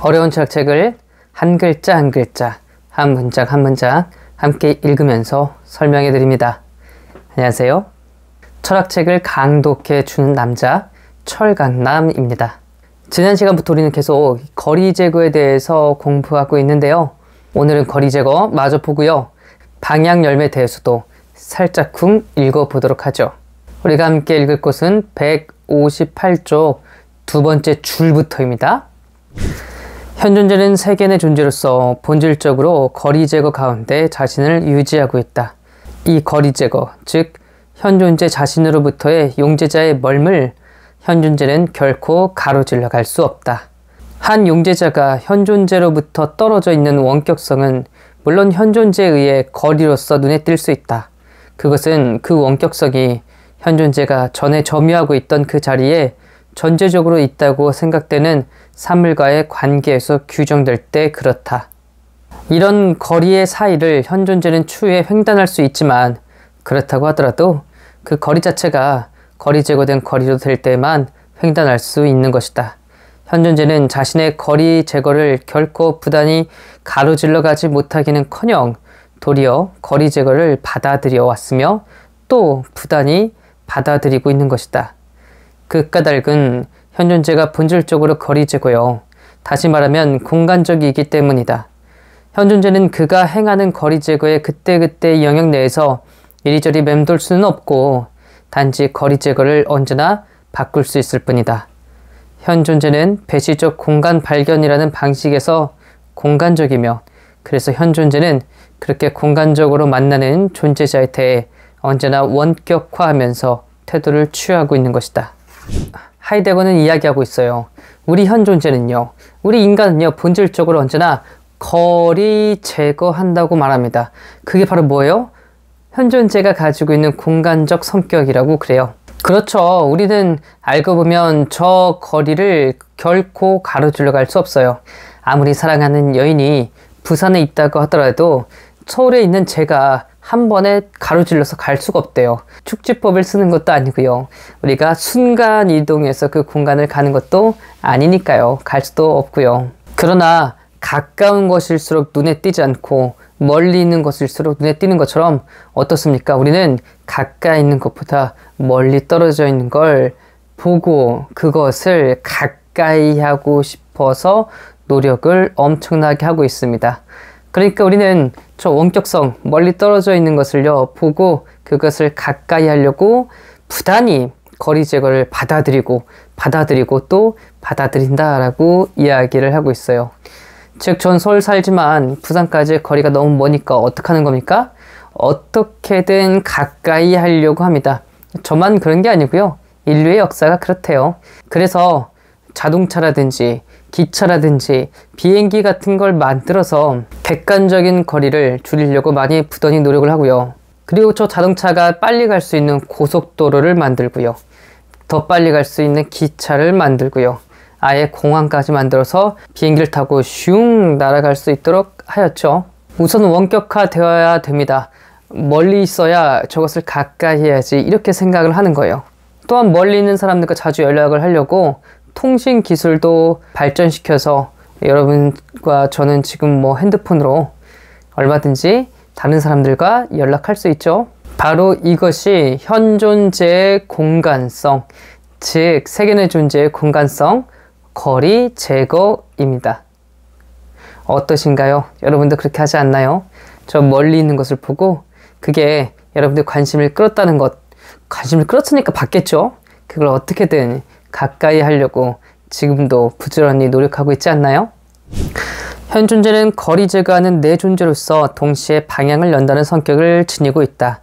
어려운 철학책을 한 글자 한 글자, 한 문장 한 문장 함께 읽으면서 설명해 드립니다. 안녕하세요. 철학책을 강독해 주는 남자 철강남입니다. 지난 시간부터 우리는 계속 거리 제거에 대해서 공부하고 있는데요. 오늘은 거리 제거 마저 보고요. 방향 열매에 대해서도 살짝쿵 읽어보도록 하죠. 우리가 함께 읽을 곳은 158쪽 두 번째 줄부터입니다. 현존재는 세계의 존재로서 본질적으로 거리 제거 가운데 자신을 유지하고 있다. 이 거리 제거, 즉 현존재 자신으로부터의 용재자의 멀음을 현존재는 결코 가로질러 갈 수 없다. 한 용재자가 현존재로부터 떨어져 있는 원격성은 물론 현존재에 의해 거리로서 눈에 띌 수 있다. 그것은 그 원격성이 현존재가 전에 점유하고 있던 그 자리에 전제적으로 있다고 생각되는 사물과의 관계에서 규정될 때 그렇다. 이런 거리의 사이를 현존재는 추후에 횡단할 수 있지만 그렇다고 하더라도 그 거리 자체가 거리 제거된 거리로 될 때만 횡단할 수 있는 것이다. 현존재는 자신의 거리 제거를 결코 부단히 가로질러 가지 못하기는커녕 도리어 거리 제거를 받아들여 왔으며 또 부단히 받아들이고 있는 것이다. 그 까닭은 현존재가 본질적으로 거리 제거요. 다시 말하면 공간적이기 때문이다. 현존재는 그가 행하는 거리 제거의 그때그때의 영역 내에서 이리저리 맴돌 수는 없고 단지 거리 제거를 언제나 바꿀 수 있을 뿐이다. 현존재는 배시적 공간 발견이라는 방식에서 공간적이며 그래서 현존재는 그렇게 공간적으로 만나는 존재자에 대해 언제나 원격화하면서 태도를 취하고 있는 것이다. 하이데거는 이야기하고 있어요. 우리 현존재는요, 우리 인간은요, 본질적으로 언제나 거리 제거한다고 말합니다. 그게 바로 뭐예요? 현존재가 가지고 있는 공간적 성격이라고 그래요. 그렇죠. 우리는 알고 보면 저 거리를 결코 가로질러 갈 수 없어요. 아무리 사랑하는 여인이 부산에 있다고 하더라도 서울에 있는 제가 한 번에 가로질러서 갈 수가 없대요. 축지법을 쓰는 것도 아니고요. 우리가 순간 이동해서 그 공간을 가는 것도 아니니까요. 갈 수도 없고요. 그러나 가까운 것일수록 눈에 띄지 않고 멀리 있는 것일수록 눈에 띄는 것처럼 어떻습니까? 우리는 가까이 있는 것보다 멀리 떨어져 있는 걸 보고 그것을 가까이 하고 싶어서 노력을 엄청나게 하고 있습니다. 그러니까 우리는 저 원격성, 멀리 떨어져 있는 것을요, 보고 그것을 가까이 하려고 부단히 거리 제거를 받아들이고 또 받아들인다라고 이야기를 하고 있어요. 즉, 전 서울 살지만 부산까지 거리가 너무 머니까 어떡하는 겁니까? 어떻게든 가까이 하려고 합니다. 저만 그런 게 아니고요. 인류의 역사가 그렇대요. 그래서 자동차라든지 기차라든지 비행기 같은 걸 만들어서 객관적인 거리를 줄이려고 많이 부단히 노력을 하고요. 그리고 저 자동차가 빨리 갈 수 있는 고속도로를 만들고요. 더 빨리 갈 수 있는 기차를 만들고요. 아예 공항까지 만들어서 비행기를 타고 슝 날아갈 수 있도록 하였죠. 우선 원격화 되어야 됩니다. 멀리 있어야 저것을 가까이 해야지 이렇게 생각을 하는 거예요. 또한 멀리 있는 사람들과 자주 연락을 하려고 통신 기술도 발전시켜서 여러분과 저는 지금 핸드폰으로 얼마든지 다른 사람들과 연락할 수 있죠. 바로 이것이 현존재의 공간성, 즉 세계의 존재의 공간성, 거리 제거입니다. 어떠신가요? 여러분도 그렇게 하지 않나요? 저 멀리 있는 것을 보고 그게 여러분들 관심을 끌었다는 것, 관심을 끌었으니까 받겠죠? 그걸 어떻게든 가까이 하려고 지금도 부지런히 노력하고 있지 않나요? 현존재는 거리 제거하는 내 존재로서 동시에 방향을 연다는 성격을 지니고 있다.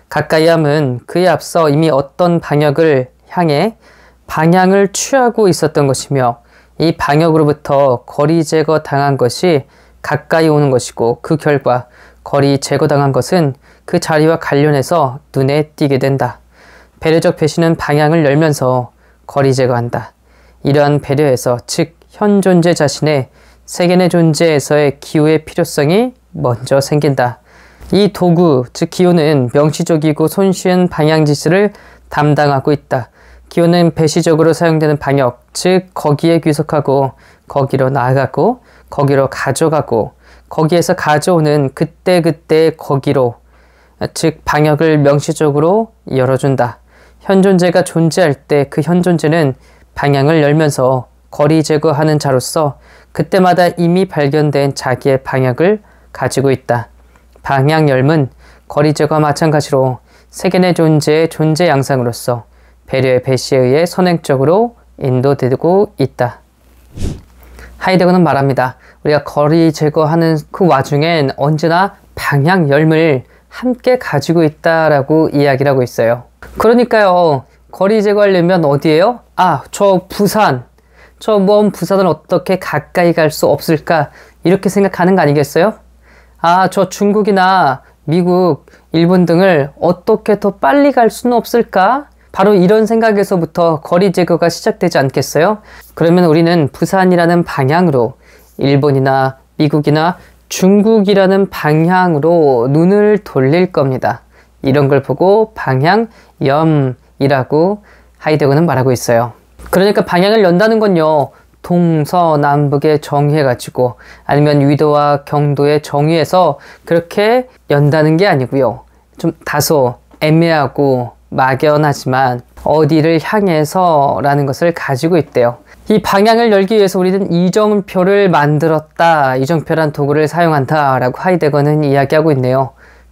가까이함은 그에 앞서 이미 어떤 방역을 향해 방향을 취하고 있었던 것이며 이 방역으로부터 거리 제거 당한 것이 가까이 오는 것이고 그 결과 거리 제거당한 것은 그 자리와 관련해서 눈에 띄게 된다. 배려적 배신은 방향을 열면서 거리 제거한다. 이러한 배려에서 즉 현존재 자신의 세계의 존재에서의 기호의 필요성이 먼저 생긴다. 이 도구, 즉 기호는 명시적이고 손쉬운 방향 지시를 담당하고 있다. 기호는 배시적으로 사용되는 방역, 즉 거기에 귀속하고 거기로 나아가고 거기로 가져가고 거기에서 가져오는 그때그때 거기로, 즉 방역을 명시적으로 열어준다. 현존재가 존재할 때 그 현존재는 방향을 열면서 거리 제거하는 자로서 그때마다 이미 발견된 자기의 방향을 가지고 있다. 방향 열문, 거리 제거와 마찬가지로 세계 내 존재의 존재 양상으로서 배려의 배시에 의해 선행적으로 인도되고 있다. 하이데거는 말합니다. 우리가 거리 제거하는 그 와중엔 언제나 방향 열문을 함께 가지고 있다라고 이야기를 하고 있어요. 그러니까요, 거리 제거하려면 어디예요? 저 부산, 저 먼 부산을 어떻게 가까이 갈 수 없을까? 이렇게 생각하는 거 아니겠어요? 저 중국이나 미국, 일본 등을 어떻게 더 빨리 갈 수는 없을까? 바로 이런 생각에서부터 거리 제거가 시작되지 않겠어요? 그러면 우리는 부산이라는 방향으로 일본이나 미국이나 중국이라는 방향으로 눈을 돌릴 겁니다. 이런 걸 보고 방향염이라고 하이데거는 말하고 있어요. 그러니까 방향을 연다는 건요, 동서남북에 정의해가지고 아니면 위도와 경도에 정의해서 그렇게 연다는 게 아니고요. 좀 다소 애매하고 막연하지만 어디를 향해서 라는 것을 가지고 있대요. 이 방향을 열기 위해서 우리는 이정표를 만들었다. 이정표란 도구를 사용한다 라고 하이데거는 이야기하고 있네요.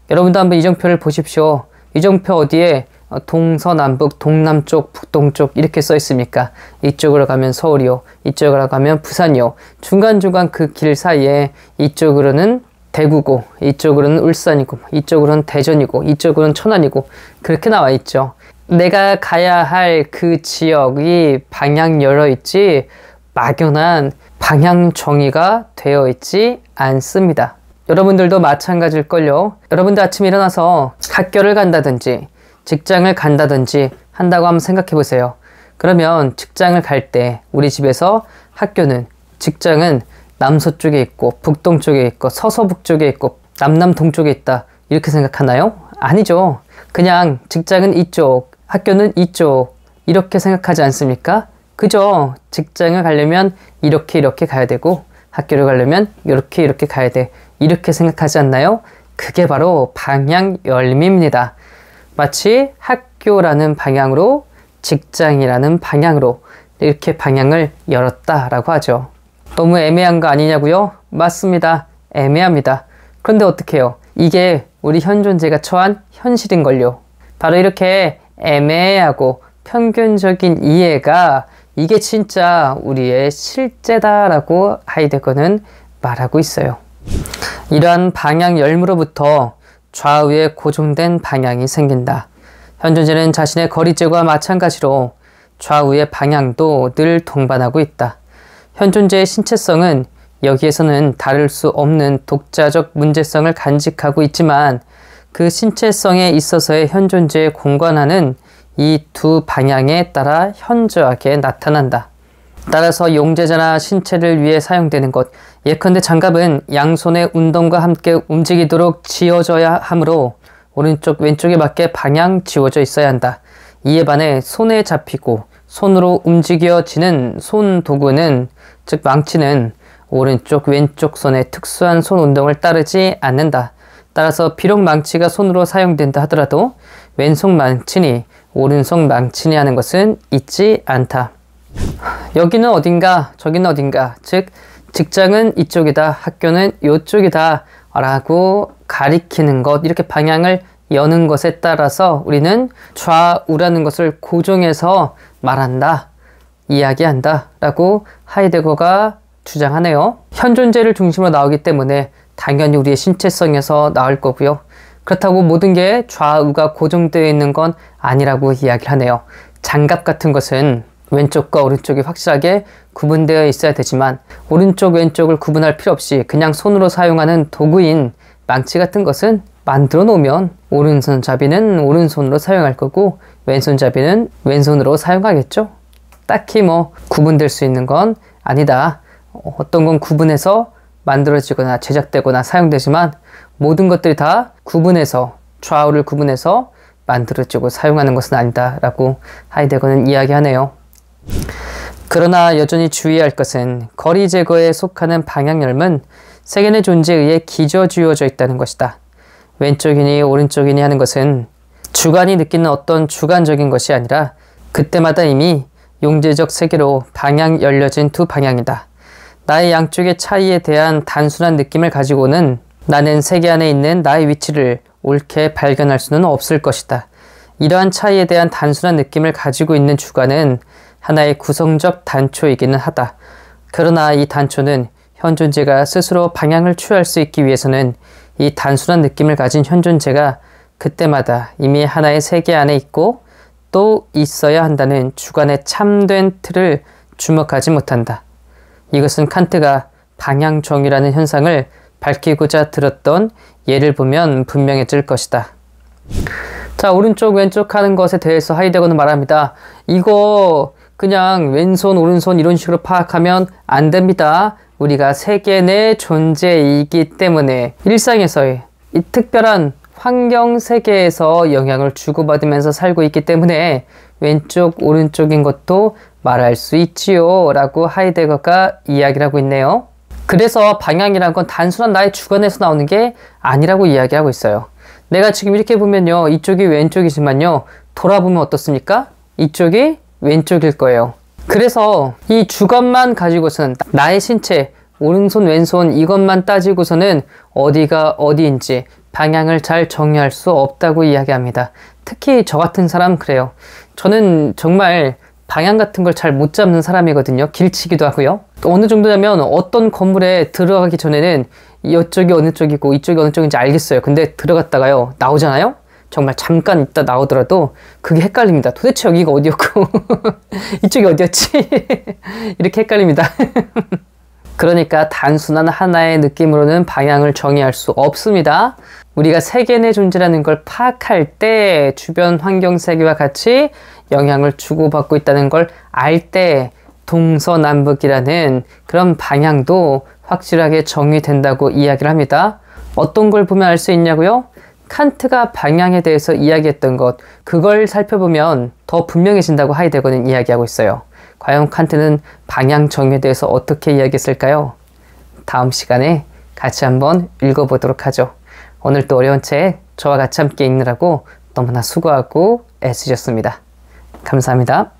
여러분도 한번 이정표를 보십시오. 이정표 어디에 동서남북, 동남쪽, 북동쪽 이렇게 써 있습니까? 이쪽으로 가면 서울이요, 이쪽으로 가면 부산이요, 중간중간 그 길 사이에 이쪽으로는 대구고 이쪽으로는 울산이고 이쪽으로는 대전이고 이쪽으로는 천안이고 그렇게 나와 있죠. 내가 가야 할 그 지역이 방향 열어 있지 막연한 방향 정의가 되어 있지 않습니다. 여러분들도 마찬가지일걸요. 여러분들 아침에 일어나서 학교를 간다든지 직장을 간다든지 한다고 한번 생각해 보세요. 그러면 직장을 갈 때 우리 집에서 학교는, 직장은 남서쪽에 있고 북동쪽에 있고 서서북쪽에 있고 남남동쪽에 있다 이렇게 생각하나요? 아니죠. 그냥 직장은 이쪽, 학교는 이쪽 이렇게 생각하지 않습니까? 그죠? 직장을 가려면 이렇게 가야 되고 학교를 가려면 이렇게 가야 돼 이렇게 생각하지 않나요? 그게 바로 방향 열미입니다. 마치 학교라는 방향으로 직장이라는 방향으로 이렇게 방향을 열었다라고 하죠. 너무 애매한 거 아니냐고요? 맞습니다. 애매합니다. 그런데 어떻게 해요? 이게 우리 현존재가 처한 현실인걸요. 바로 이렇게 애매하고 평균적인 이해가 이게 진짜 우리의 실제다라고 하이데거는 말하고 있어요. 이러한 방향 열무로부터 좌우에 고정된 방향이 생긴다. 현존재는 자신의 거리 제거와 마찬가지로 좌우의 방향도 늘 동반하고 있다. 현존재의 신체성은 여기에서는 다를 수 없는 독자적 문제성을 간직하고 있지만 그 신체성에 있어서의 현존재의 공간화는 이 두 방향에 따라 현저하게 나타난다. 따라서 용제자나 신체를 위해 사용되는 것, 예컨대 장갑은 양손의 운동과 함께 움직이도록 지어져야 하므로 오른쪽 왼쪽에 맞게 방향 지워져 있어야 한다. 이에 반해 손에 잡히고 손으로 움직여지는 손 도구는, 즉 망치는 오른쪽 왼쪽 손의 특수한 손 운동을 따르지 않는다. 따라서 비록 망치가 손으로 사용된다 하더라도 왼손 망치니 오른손 망치니 하는 것은 있지 않다. 여기는 어딘가 저기는 어딘가, 즉 직장은 이쪽이다, 학교는 이쪽이다 라고 가리키는 것, 이렇게 방향을 여는 것에 따라서 우리는 좌우라는 것을 고정해서 말한다, 이야기한다 라고 하이데거가 주장하네요. 현존재를 중심으로 나오기 때문에 당연히 우리의 신체성에서 나올 거고요. 그렇다고 모든 게 좌우가 고정되어 있는 건 아니라고 이야기를 하네요. 장갑 같은 것은 왼쪽과 오른쪽이 확실하게 구분되어 있어야 되지만 오른쪽 왼쪽을 구분할 필요 없이 그냥 손으로 사용하는 도구인 망치 같은 것은 만들어 놓으면 오른손잡이는 오른손으로 사용할 거고 왼손잡이는 왼손으로 사용하겠죠. 딱히 뭐 구분될 수 있는 건 아니다. 어떤 건 구분해서 만들어지거나 제작되거나 사용되지만 모든 것들이 다 구분해서, 좌우를 구분해서 만들어지고 사용하는 것은 아니다 라고 하이데거는 이야기하네요. 그러나 여전히 주의할 것은 거리 제거에 속하는 방향열은 세견의 존재에 의해 기저주어져 있다는 것이다. 왼쪽이니 오른쪽이니 하는 것은 주관이 느끼는 어떤 주관적인 것이 아니라 그때마다 이미 용제적 세계로 방향 열려진 두 방향이다. 나의 양쪽의 차이에 대한 단순한 느낌을 가지고는 나는 세계 안에 있는 나의 위치를 옳게 발견할 수는 없을 것이다. 이러한 차이에 대한 단순한 느낌을 가지고 있는 주관은 하나의 구성적 단초이기는 하다. 그러나 이 단초는 현존재가 스스로 방향을 취할 수 있기 위해서는 이 단순한 느낌을 가진 현존재가 그때마다 이미 하나의 세계 안에 있고 또 있어야 한다는 주관의 참된 틀을 주목하지 못한다. 이것은 칸트가 방향정의라는 현상을 밝히고자 들었던 예를 보면 분명해질 것이다. 자, 오른쪽 왼쪽 하는 것에 대해서 하이데거는 말합니다. 이거 그냥 왼손 오른손 이런 식으로 파악하면 안 됩니다. 우리가 세계 내 존재이기 때문에 일상에서의 이 특별한 환경 세계에서 영향을 주고받으면서 살고 있기 때문에 왼쪽 오른쪽인 것도 말할 수 있지요 라고 하이데거가 이야기를 하고 있네요. 그래서 방향이란 건 단순한 나의 주관에서 나오는 게 아니라고 이야기하고 있어요. 내가 지금 이렇게 보면요, 이쪽이 왼쪽이지만요, 돌아보면 어떻습니까? 이쪽이 왼쪽일 거예요. 그래서 이 주관만 가지고서는 나의 신체, 오른손 왼손 이것만 따지고서는 어디가 어디인지 방향을 잘 정의할 수 없다고 이야기합니다. 특히 저 같은 사람 그래요. 저는 정말 방향 같은 걸 잘 못 잡는 사람이거든요. 길치기도 하고요. 어느 정도냐면 어떤 건물에 들어가기 전에는 이쪽이 어느 쪽이고 이쪽이 어느 쪽인지 알겠어요. 근데 들어갔다가요, 나오잖아요? 정말 잠깐 있다 나오더라도 그게 헷갈립니다. 도대체 여기가 어디였고 이쪽이 어디였지? 이렇게 헷갈립니다. 그러니까 단순한 하나의 느낌으로는 방향을 정의할 수 없습니다. 우리가 세계 내 존재라는 걸 파악할 때 주변 환경 세계와 같이 영향을 주고받고 있다는 걸 알 때 동서남북이라는 그런 방향도 확실하게 정의된다고 이야기를 합니다. 어떤 걸 보면 알 수 있냐고요? 칸트가 방향에 대해서 이야기했던 것, 그걸 살펴보면 더 분명해진다고 하이데거는 이야기하고 있어요. 과연 칸트는 방향 정의에 대해서 어떻게 이야기했을까요? 다음 시간에 같이 한번 읽어보도록 하죠. 오늘 또 어려운 책 저와 같이 함께 읽느라고 너무나 수고하고 애쓰셨습니다. 감사합니다.